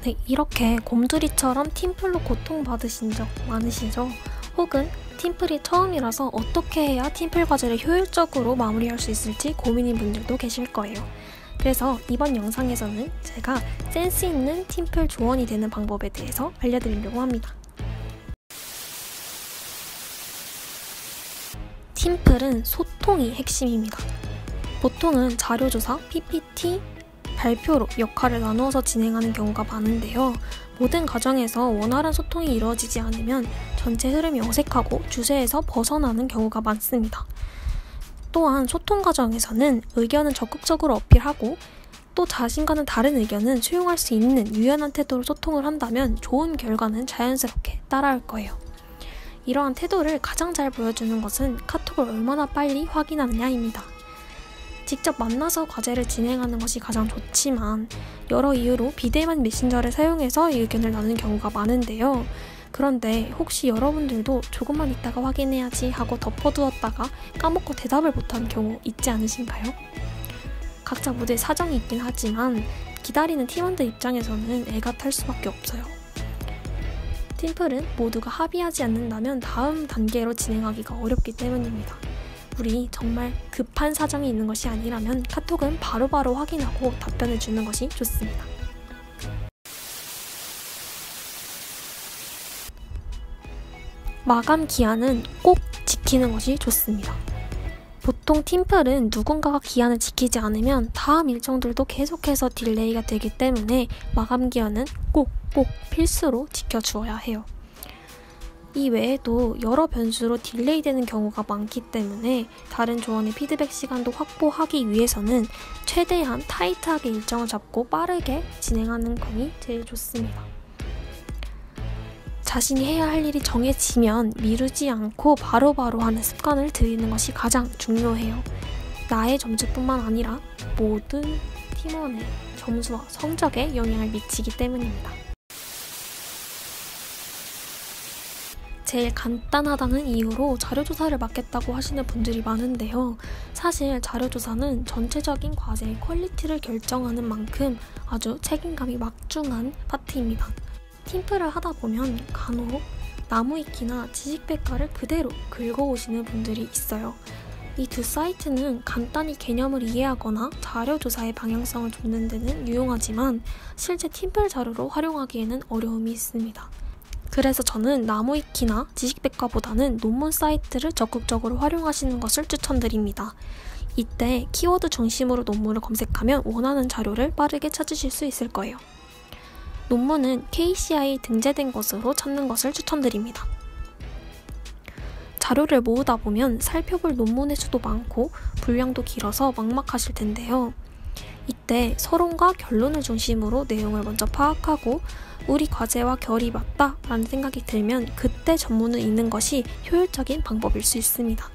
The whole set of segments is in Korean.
네, 이렇게 곰돌이처럼 팀플로 고통받으신 적 많으시죠? 혹은 팀플이 처음이라서 어떻게 해야 팀플 과제를 효율적으로 마무리할 수 있을지 고민인 분들도 계실 거예요. 그래서 이번 영상에서는 제가 센스 있는 팀플 조언이 되는 방법에 대해서 알려드리려고 합니다. 팀플은 소통이 핵심입니다. 보통은 자료조사, PPT, 발표로 역할을 나누어서 진행하는 경우가 많은데요. 모든 과정에서 원활한 소통이 이루어지지 않으면 전체 흐름이 어색하고 주제에서 벗어나는 경우가 많습니다. 또한 소통 과정에서는 의견은 적극적으로 어필하고 또 자신과는 다른 의견은 수용할 수 있는 유연한 태도로 소통을 한다면 좋은 결과는 자연스럽게 따라올 거예요. 이러한 태도를 가장 잘 보여주는 것은 카톡을 얼마나 빨리 확인하느냐입니다. 직접 만나서 과제를 진행하는 것이 가장 좋지만 여러 이유로 비대면 메신저를 사용해서 의견을 나누는 경우가 많은데요. 그런데 혹시 여러분들도 조금만 있다가 확인해야지 하고 덮어두었다가 까먹고 대답을 못하는 경우 있지 않으신가요? 각자 모두의 사정이 있긴 하지만 기다리는 팀원들 입장에서는 애가 탈 수밖에 없어요. 팀플은 모두가 합의하지 않는다면 다음 단계로 진행하기가 어렵기 때문입니다. 우리 정말 급한 사정이 있는 것이 아니라면 카톡은 바로바로 확인하고 답변을 주는 것이 좋습니다. 마감 기한은 꼭 지키는 것이 좋습니다. 보통 팀플은 누군가가 기한을 지키지 않으면 다음 일정들도 계속해서 딜레이가 되기 때문에 마감 기한은 꼭 필수로 지켜주어야 해요. 이 외에도 여러 변수로 딜레이 되는 경우가 많기 때문에 다른 조원의 피드백 시간도 확보하기 위해서는 최대한 타이트하게 일정을 잡고 빠르게 진행하는 것이 제일 좋습니다. 자신이 해야 할 일이 정해지면 미루지 않고 바로바로 하는 습관을 들이는 것이 가장 중요해요. 나의 점수뿐만 아니라 모든 팀원의 점수와 성적에 영향을 미치기 때문입니다. 제일 간단하다는 이유로 자료조사를 맡겠다고 하시는 분들이 많은데요. 사실 자료조사는 전체적인 과제의 퀄리티를 결정하는 만큼 아주 책임감이 막중한 파트입니다. 팀플을 하다 보면 간혹 나무위키나 지식백과를 그대로 긁어오시는 분들이 있어요. 이 두 사이트는 간단히 개념을 이해하거나 자료조사의 방향성을 줍는 데는 유용하지만 실제 팀플 자료로 활용하기에는 어려움이 있습니다. 그래서 저는 나무위키나 지식백과보다는 논문 사이트를 적극적으로 활용하시는 것을 추천드립니다. 이때 키워드 중심으로 논문을 검색하면 원하는 자료를 빠르게 찾으실 수 있을 거예요. 논문은 KCI 등재된 것으로 찾는 것을 추천드립니다. 자료를 모으다 보면 살펴볼 논문의 수도 많고 분량도 길어서 막막하실 텐데요. 이때 서론과 결론을 중심으로 내용을 먼저 파악하고 우리 과제와 결이 맞다 라는 생각이 들면 그때 전문을 읽는 것이 효율적인 방법일 수 있습니다.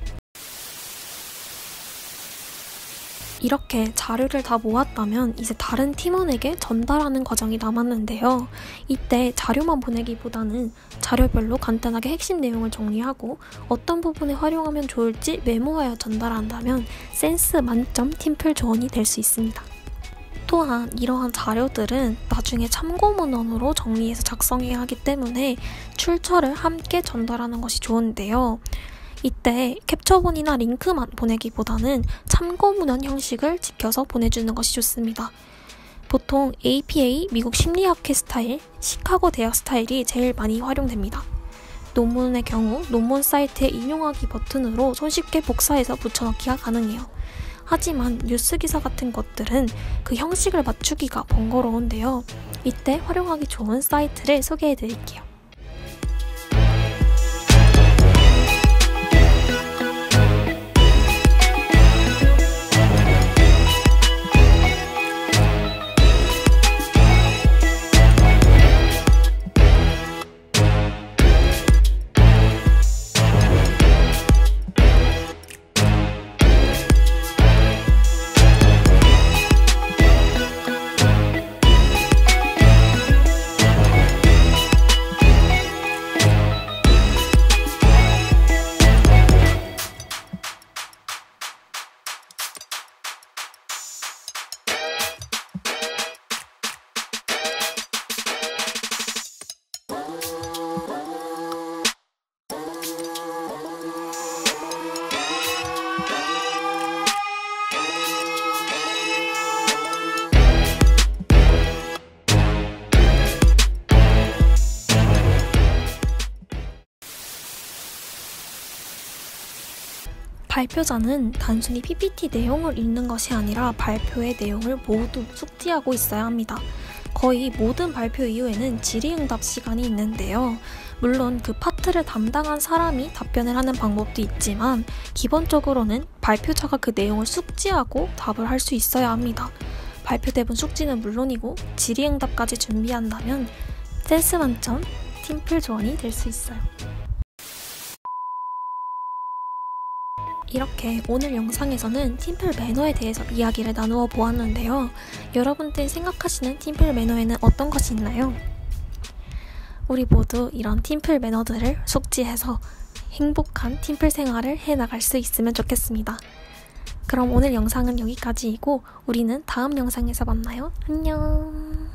이렇게 자료를 다 모았다면 이제 다른 팀원에게 전달하는 과정이 남았는데요. 이때 자료만 보내기보다는 자료별로 간단하게 핵심 내용을 정리하고 어떤 부분에 활용하면 좋을지 메모하여 전달한다면 센스 만점 팀플 조언이 될 수 있습니다. 또한 이러한 자료들은 나중에 참고문헌으로 정리해서 작성해야 하기 때문에 출처를 함께 전달하는 것이 좋은데요. 이때 캡처본이나 링크만 보내기보다는 참고문헌 형식을 지켜서 보내주는 것이 좋습니다. 보통 APA 미국 심리학회 스타일, 시카고 대학 스타일이 제일 많이 활용됩니다. 논문의 경우 논문 사이트의 인용하기 버튼으로 손쉽게 복사해서 붙여넣기가 가능해요. 하지만 뉴스 기사 같은 것들은 그 형식을 맞추기가 번거로운데요. 이때 활용하기 좋은 사이트를 소개해 드릴게요. 발표자는 단순히 PPT 내용을 읽는 것이 아니라 발표의 내용을 모두 숙지하고 있어야 합니다. 거의 모든 발표 이후에는 질의응답 시간이 있는데요. 물론 그 파트를 담당한 사람이 답변을 하는 방법도 있지만 기본적으로는 발표자가 그 내용을 숙지하고 답을 할 수 있어야 합니다. 발표 대본 숙지는 물론이고 질의응답까지 준비한다면 센스 만점 팀플 조언이 될 수 있어요. 이렇게 오늘 영상에서는 팀플 매너에 대해서 이야기를 나누어 보았는데요. 여러분들이 생각하시는 팀플 매너에는 어떤 것이 있나요? 우리 모두 이런 팀플 매너들을 숙지해서 행복한 팀플 생활을 해나갈 수 있으면 좋겠습니다. 그럼 오늘 영상은 여기까지이고 우리는 다음 영상에서 만나요. 안녕.